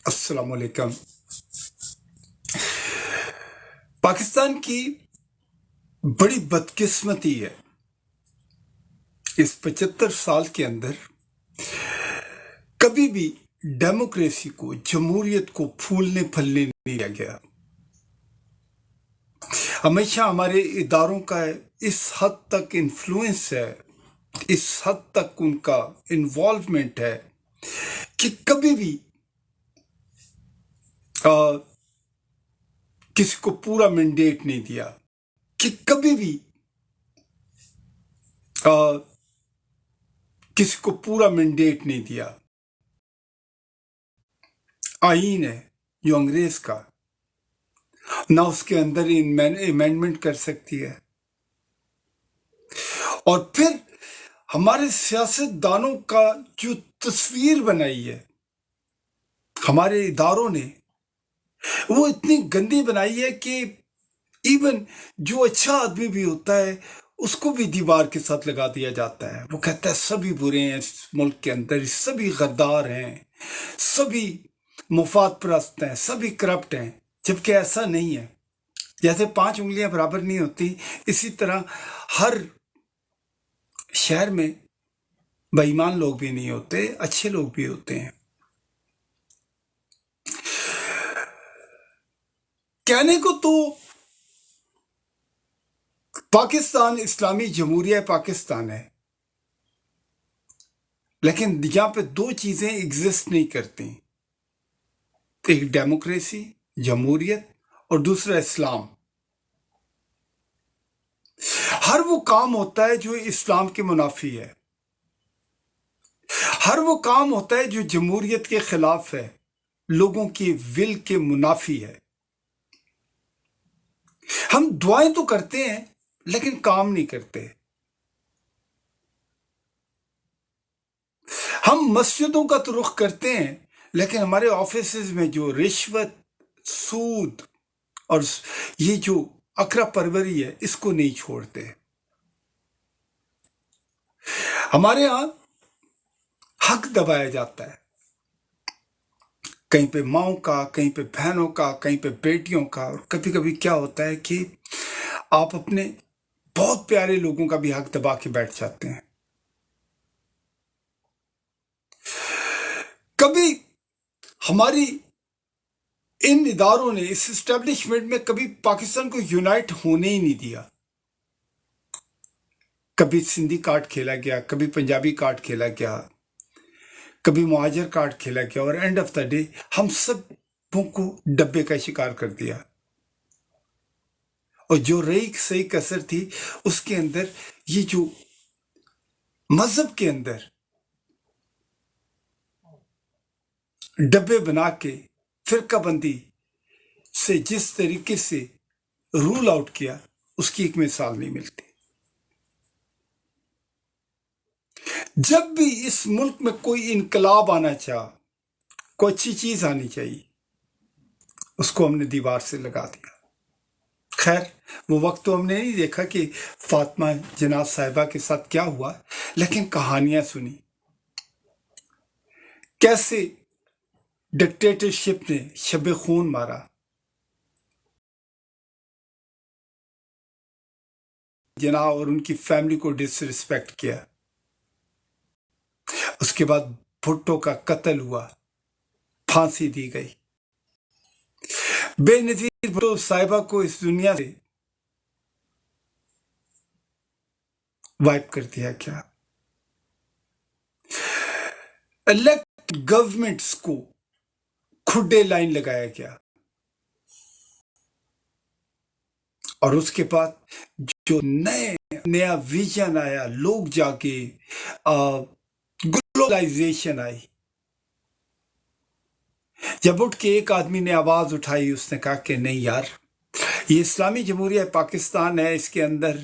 अस्सलाम वालेकुम। पाकिस्तान की बड़ी बदकिस्मती है, इस 75 साल के अंदर कभी भी डेमोक्रेसी को, जमहूरियत को फूलने फलने नहीं दिया गया। हमेशा हमारे इदारों का इस हद तक इन्फ्लुएंस है, इस हद तक उनका इन्वॉल्वमेंट है कि कभी भी किसी को पूरा मैंडेट नहीं दिया, कि कभी भी किसी को पूरा मैंडेट नहीं दिया। आईन है जो अंग्रेज का, ना उसके अंदर अमेंडमेंट कर सकती है। और फिर हमारे सियासतदानों का जो तस्वीर बनाई है हमारे इदारों ने, वो इतनी गंदी बनाई है कि इवन जो अच्छा आदमी भी होता है उसको भी दीवार के साथ लगा दिया जाता है। वो कहता है सभी बुरे हैं इस मुल्क के अंदर, सभी गद्दार हैं, सभी मुफाद परस्त हैं, सभी करप्ट हैं, जबकि ऐसा नहीं है। जैसे 5 उंगलियां बराबर नहीं होती, इसी तरह हर शहर में बेईमान लोग भी नहीं होते, अच्छे लोग भी होते हैं। कहने को तो पाकिस्तान इस्लामी जमहूरिया पाकिस्तान है, लेकिन यहाँ पे 2 चीजें एग्जिस्ट नहीं करती, एक डेमोक्रेसी, जमहूरियत, और दूसरा इस्लाम। हर वो काम होता है जो इस्लाम के मुनाफी है, हर वो काम होता है जो जमहूरियत के खिलाफ है, लोगों की विल के मुनाफी है। हम दुआएं तो करते हैं लेकिन काम नहीं करते। हम मस्जिदों का तो रुख करते हैं, लेकिन हमारे ऑफिसेज में जो रिश्वत, सूद और ये जो अकरा परवरी है, इसको नहीं छोड़ते। हमारे यहां हक दबाया जाता है, कहीं पे माओं का, कहीं पे बहनों का, कहीं पे बेटियों का। और कभी कभी क्या होता है कि आप अपने बहुत प्यारे लोगों का भी हक दबा के बैठ जाते हैं। कभी हमारी इन इदारों ने, इस एस्टेब्लिशमेंट में कभी पाकिस्तान को यूनाइट होने ही नहीं दिया। कभी सिंधी कार्ड खेला गया, कभी पंजाबी कार्ड खेला गया, कभी मुहाजिर कार्ड खेला गया, और एंड ऑफ द डे हम सबों को डब्बे का शिकार कर दिया। और जो रही सही कसर थी उसके अंदर, ये जो मजहब के अंदर डब्बे बना के फिरका बंदी से जिस तरीके से रूल आउट किया, उसकी एक मिसाल नहीं मिलती। जब भी इस मुल्क में कोई इनकलाब आना चाहा, कोई अच्छी चीज आनी चाहिए, उसको हमने दीवार से लगा दिया। खैर, वो वक्त तो हमने नहीं देखा कि फातिमा जनाब साहिबा के साथ क्या हुआ, लेकिन कहानियां सुनी कैसे डिक्टेटरशिप ने शब खून मारा, जनाब और उनकी फैमिली को डिसरिस्पेक्ट किया। उसके बाद भुट्टो का कत्ल हुआ, फांसी दी गई। बेनजीर भुट्टो साहिबा को इस दुनिया से वाइप कर दिया गया। इलेक्ट गवर्नमेंट्स को खुडे लाइन लगाया गया, और उसके बाद जो नया विजन आया, लोग जाके ग्लोबलाइजेशन आई। जब उठ के एक आदमी ने आवाज उठाई, उसने कहा कि नहीं यार, ये इस्लामी जमहूरिया पाकिस्तान है, इसके अंदर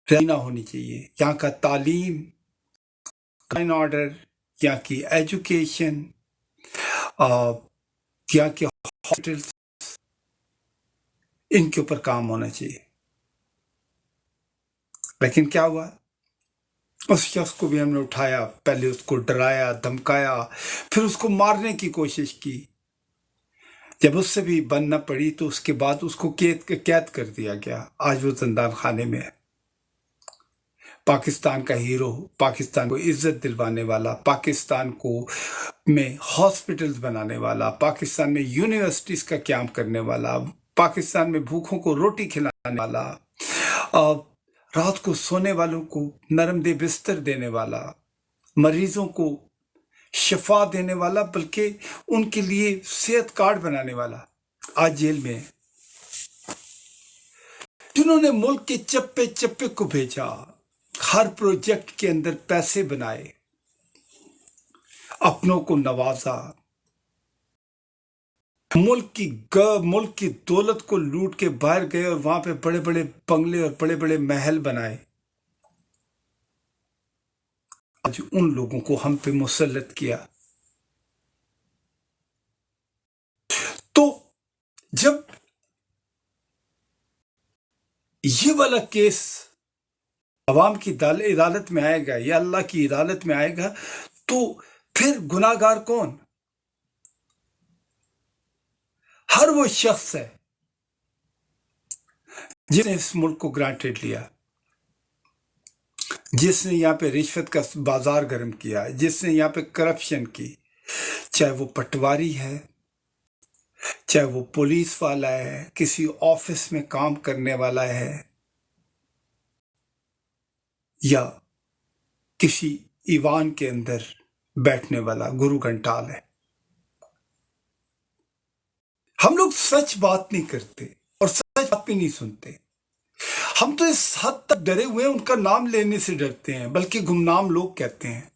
रहना होनी चाहिए। यहाँ का तालीम, कानून ऑर्डर, यहाँ की एजुकेशन, यहाँ के हॉस्पिटल्स, इनके ऊपर काम होना चाहिए। लेकिन क्या हुआ, उस शख्स को भी हमने उठाया, पहले उसको डराया धमकाया, फिर उसको मारने की कोशिश की। जब उससे भी बन न पड़ी तो उसके बाद उसको कैद कर दिया गया। आज वो जिंदान खाने में है। पाकिस्तान का हीरो, पाकिस्तान को इज्जत दिलवाने वाला, पाकिस्तान को में हॉस्पिटल्स बनाने वाला, पाकिस्तान में यूनिवर्सिटीज का क्याम करने वाला, पाकिस्तान में भूखों को रोटी खिलाने वाला, रात को सोने वालों को नरम दे बिस्तर देने वाला, मरीजों को शिफा देने वाला, बल्कि उनके लिए सेहत कार्ड बनाने वाला आज जेल में है। जिन्होंने मुल्क के चप्पे चप्पे को भेजा, हर प्रोजेक्ट के अंदर पैसे बनाए, अपनों को नवाजा, मुल्क की दौलत को लूट के बाहर गए और वहां पे बड़े बड़े बंगले और बड़े बड़े महल बनाए। आज उन लोगों को हम पे मुसल्लत किया। तो जब ये वाला केस अवाम की अदालत में आएगा या अल्लाह की अदालत में आएगा, तो फिर गुनाहगार कौन? हर वो शख्स है जिसने इस मुल्क को ग्रांटेड लिया, जिसने यहाँ पे रिश्वत का बाजार गर्म किया, जिसने यहाँ पे करप्शन की, चाहे वो पटवारी है, चाहे वो पुलिस वाला है, किसी ऑफिस में काम करने वाला है, या किसी ईवान के अंदर बैठने वाला गुरु घंटाल है। हम लोग सच बात नहीं करते और सच बात भी नहीं सुनते। हम तो इस हद तक डरे हुए हैं, उनका नाम लेने से डरते हैं, बल्कि गुमनाम लोग कहते हैं।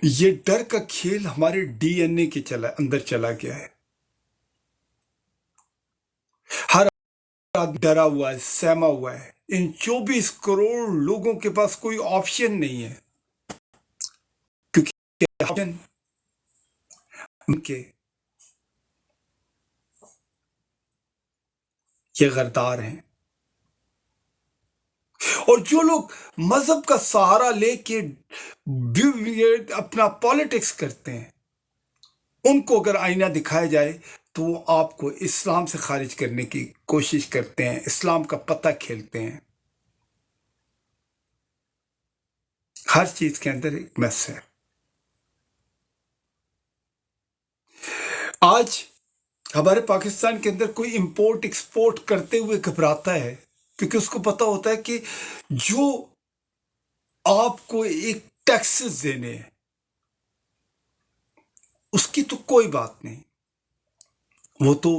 ये डर का खेल हमारे डीएनए के अंदर चला गया है। हर आदमी डरा हुआ है, सहमा हुआ है। इन 24 करोड़ लोगों के पास कोई ऑप्शन नहीं है, क्योंकि ऑप्शन उनके ये गद्दार हैं। और जो लोग मजहब का सहारा लेके अपना पॉलिटिक्स करते हैं, उनको अगर आईना दिखाया जाए तो वो आपको इस्लाम से खारिज करने की कोशिश करते हैं, इस्लाम का पता खेलते हैं। हर चीज के अंदर एक मैस है। आज हमारे पाकिस्तान के अंदर कोई इंपोर्ट एक्सपोर्ट करते हुए घबराता है, क्योंकि उसको पता होता है कि जो आपको एक टैक्सेस देने हैं उसकी तो कोई बात नहीं, वो तो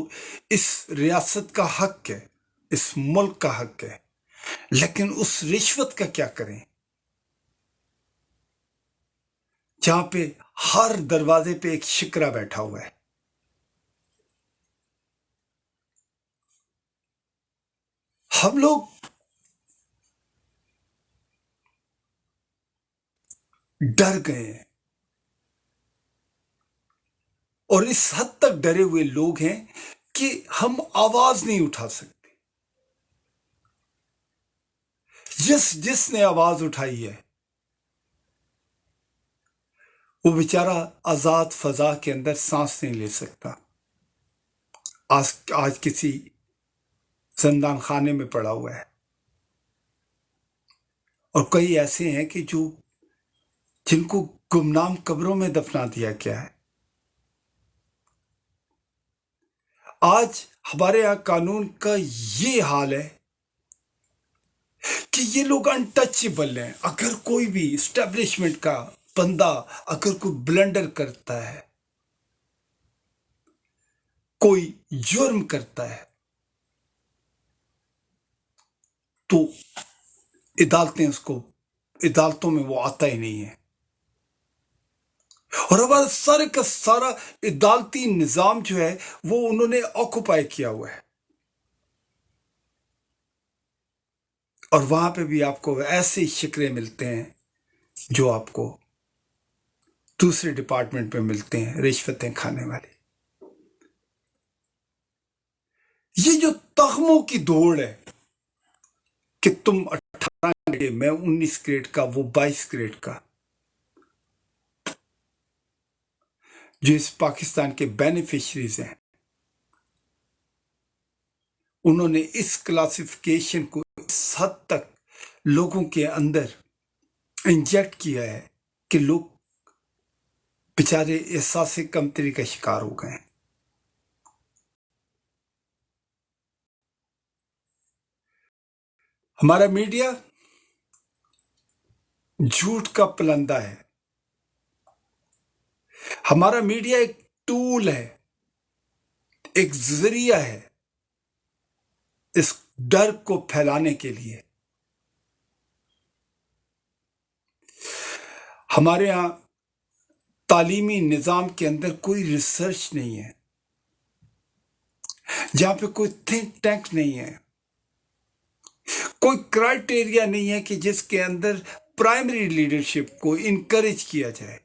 इस रियासत का हक है, इस मुल्क का हक है। लेकिन उस रिश्वत का क्या करें जहां पे हर दरवाजे पे एक शिकरा बैठा हुआ है। हम लोग डर गए हैं, और इस हद तक डरे हुए लोग हैं कि हम आवाज नहीं उठा सकते। जिसने आवाज उठाई है वो बेचारा आजाद फजा के अंदर सांस नहीं ले सकता। आज किसी जिंदान खाने में पड़ा हुआ है, और कई ऐसे हैं कि जिनको गुमनाम कब्रों में दफना दिया गया है। आज हमारे यहां कानून का ये हाल है कि ये लोग अनटचेबल हैं। अगर कोई भी इस्टेब्लिशमेंट का बंदा अगर कोई ब्लंडर करता है, कोई जुर्म करता है, तो अदालतों में वो आता ही नहीं है। और हमारा सारे का सारा अदालती निजाम जो है वो उन्होंने ऑक्युपाई किया हुआ है। और वहां पे भी आपको ऐसे ही शिकरे मिलते हैं जो आपको दूसरे डिपार्टमेंट में मिलते हैं, रिश्वतें खाने वाले। ये जो तगमों की दौड़ है कि तुम 18 के, मैं 19 ग्रेड का, वो 22 ग्रेड का। जो इस पाकिस्तान के बेनिफिशरीज हैं, उन्होंने इस क्लासिफिकेशन को इस हद तक लोगों के अंदर इंजेक्ट किया है कि लोग बेचारे एहसास कमतरी का शिकार हो गए हैं। हमारा मीडिया झूठ का पलंदा है। हमारा मीडिया एक टूल है, एक जरिया है इस डर को फैलाने के लिए। हमारे यहां तालीमी निजाम के अंदर कोई रिसर्च नहीं है, जहां पे कोई थिंक टैंक नहीं है, कोई क्राइटेरिया नहीं है कि जिसके अंदर प्राइमरी लीडरशिप को इनकरेज किया जाए।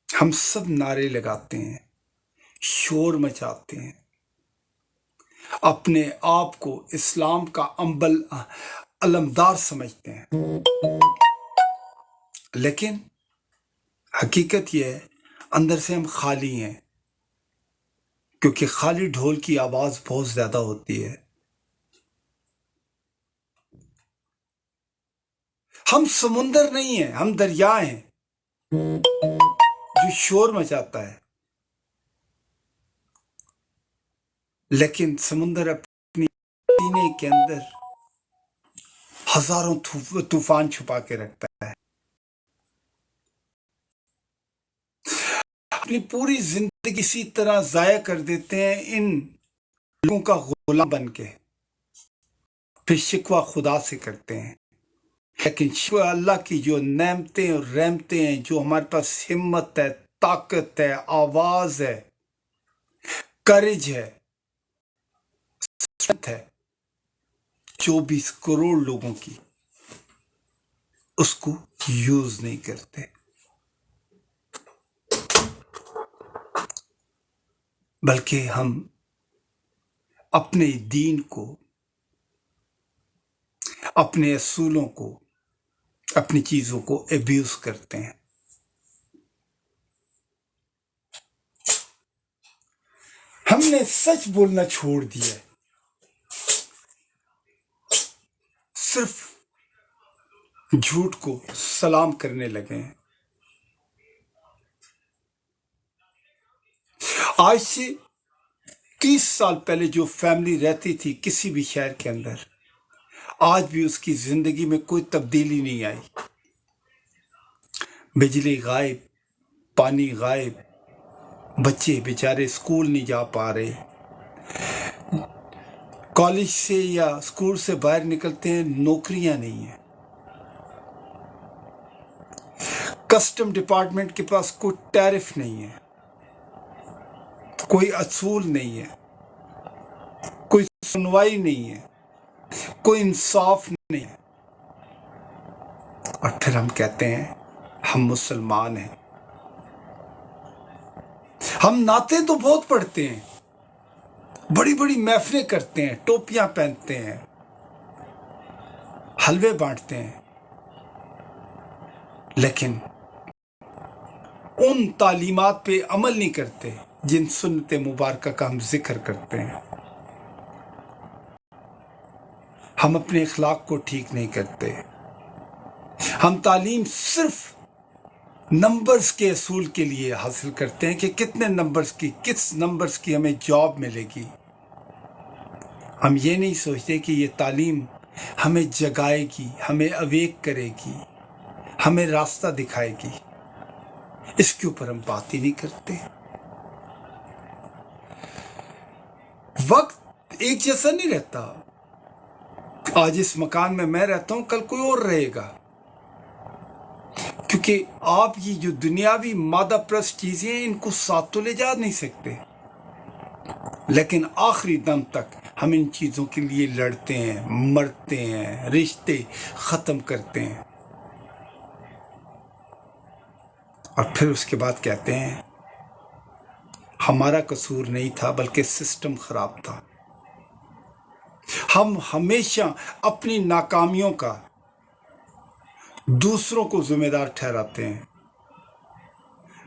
हम सब नारे लगाते हैं, शोर मचाते हैं, अपने आप को इस्लाम का अलमदार समझते हैं, लेकिन हकीकत यह है अंदर से हम खाली हैं, क्योंकि खाली ढोल की आवाज बहुत ज्यादा होती है। हम समुंदर नहीं हैं, हम दरिया हैं जो शोर मचाता है, लेकिन समुंदर अपनी सीने के अंदर हजारों तूफान छुपा के रखता है। अपनी पूरी जिंदगी इसी तरह जाया कर देते हैं इन लोगों का गुलाम बन के, फिर शिकवा खुदा से करते हैं। लेकिन शिकवा अल्लाह की जो नेमतें और रहमतें हैं, जो हमारे पास हिम्मत है, ताकत है, आवाज है, करेज है, है 24 करोड़ लोगों की, उसको यूज नहीं करते। बल्कि हम अपने दीन को, अपने असूलों को, अपनी चीजों को एब्यूज करते हैं। हमने सच बोलना छोड़ दिया है, सिर्फ झूठ को सलाम करने लगे हैं। आज से 30 साल पहले जो फैमिली रहती थी किसी भी शहर के अंदर, आज भी उसकी जिंदगी में कोई तब्दीली नहीं आई। बिजली गायब, पानी गायब, बच्चे बेचारे स्कूल नहीं जा पा रहे, कॉलेज से या स्कूल से बाहर निकलते हैं, नौकरियां नहीं है, कस्टम डिपार्टमेंट के पास कोई टैरिफ नहीं है, कोई असूल नहीं है, कोई सुनवाई नहीं है, कोई इंसाफ नहीं है। और फिर हम कहते हैं हम मुसलमान हैं। हम नाते तो बहुत पढ़ते हैं, बड़ी बड़ी महफिलें करते हैं, टोपियां पहनते हैं, हलवे बांटते हैं, लेकिन उन तालीमात पे अमल नहीं करते जिन सुन्नत मुबारका का हम जिक्र करते हैं। हम अपने इखलाक को ठीक नहीं करते। हम तालीम सिर्फ नंबर्स के असूल के लिए हासिल करते हैं कि कितने नंबर्स की, किस नंबर्स की हमें जॉब मिलेगी। हम ये नहीं सोचते कि ये तालीम हमें जगाएगी, हमें अवेक करेगी, हमें रास्ता दिखाएगी। इसके ऊपर हम बात ही नहीं करते। वक्त एक जैसा नहीं रहता। आज इस मकान में मैं रहता हूं, कल कोई और रहेगा, क्योंकि आप ये जो दुनियावी मादा प्रस्त चीजें हैं, इनको साथ तो ले जा नहीं सकते, लेकिन आखिरी दम तक हम इन चीजों के लिए लड़ते हैं, मरते हैं, रिश्ते खत्म करते हैं, और फिर उसके बाद कहते हैं हमारा कसूर नहीं था, बल्कि सिस्टम खराब था। ہم ہمیشہ اپنی ناکامیوں کا دوسروں کو ذمہ دار ٹھہراتے ہیں،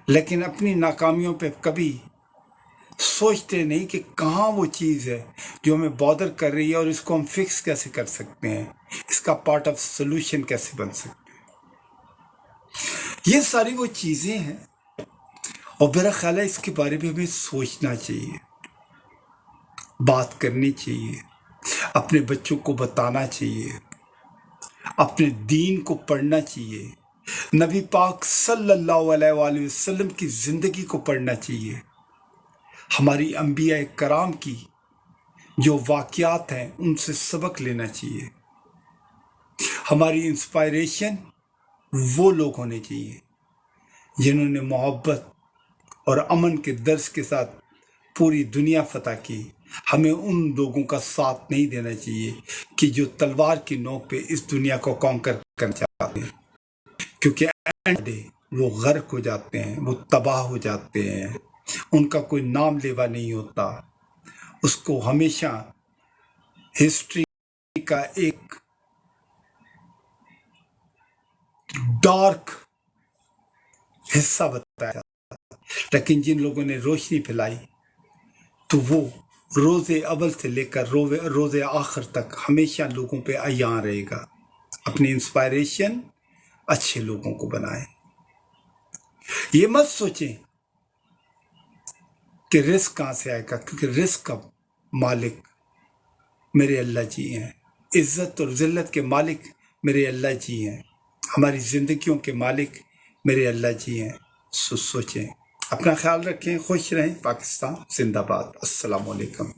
لیکن اپنی ناکامیوں پہ کبھی سوچتے نہیں کہ کہاں وہ چیز ہے جو ہمیں بادر کر رہی ہے اور اس کو ہم فکس کیسے کر سکتے ہیں، اس کا پارٹ آف سولوشن کیسے بن سکتے ہیں۔ یہ ساری وہ چیزیں ہیں، اور میرا خیال ہے اس کے بارے میں ہمیں سوچنا چاہیے، بات کرنی چاہیے، اپنے بچوں کو بتانا چاہیے، اپنے دین کو پڑھنا چاہیے، نبی پاک صلی اللہ علیہ وآلہ وسلم کی زندگی کو پڑھنا چاہیے، ہماری انبیاء کرام کی جو واقعات ہیں ان سے سبق لینا چاہیے۔ ہماری انسپائریشن وہ لوگ ہونے چاہیے جنہوں نے محبت اور امن کے درس کے ساتھ پوری دنیا فتح کی۔ ہمیں ان لوگوں کا ساتھ نہیں دینا چاہیے کہ جو تلوار کی نوک پہ اس دنیا کو کانکر کرنا چاہتے ہیں، کیونکہ اینڈ ڈے وہ غرق ہو جاتے ہیں، وہ تباہ ہو جاتے ہیں، ان کا کوئی نام لیوا نہیں ہوتا، اس کو ہمیشہ ہسٹری کا ایک ڈارک حصہ بتایا جاتا ہے۔ لیکن جن لوگوں نے روشنی پھیلائی تو وہ روز اول سے لے کر روز آخر تک ہمیشہ لوگوں پہ عیاں رہے گا۔ اپنی انسپائریشن اچھے لوگوں کو بنائیں۔ یہ مت سوچیں کہ رزق کہاں سے آئے گا، کیونکہ رزق کا مالک میرے اللہ جی ہیں، عزت اور ذلت کے مالک میرے اللہ جی ہیں، ہماری زندگیوں کے مالک میرے اللہ جی ہیں۔ سوچیں، اپنا خیال رکھیں، خوش رہیں۔ پاکستان زندہ باد۔ السلام علیکم۔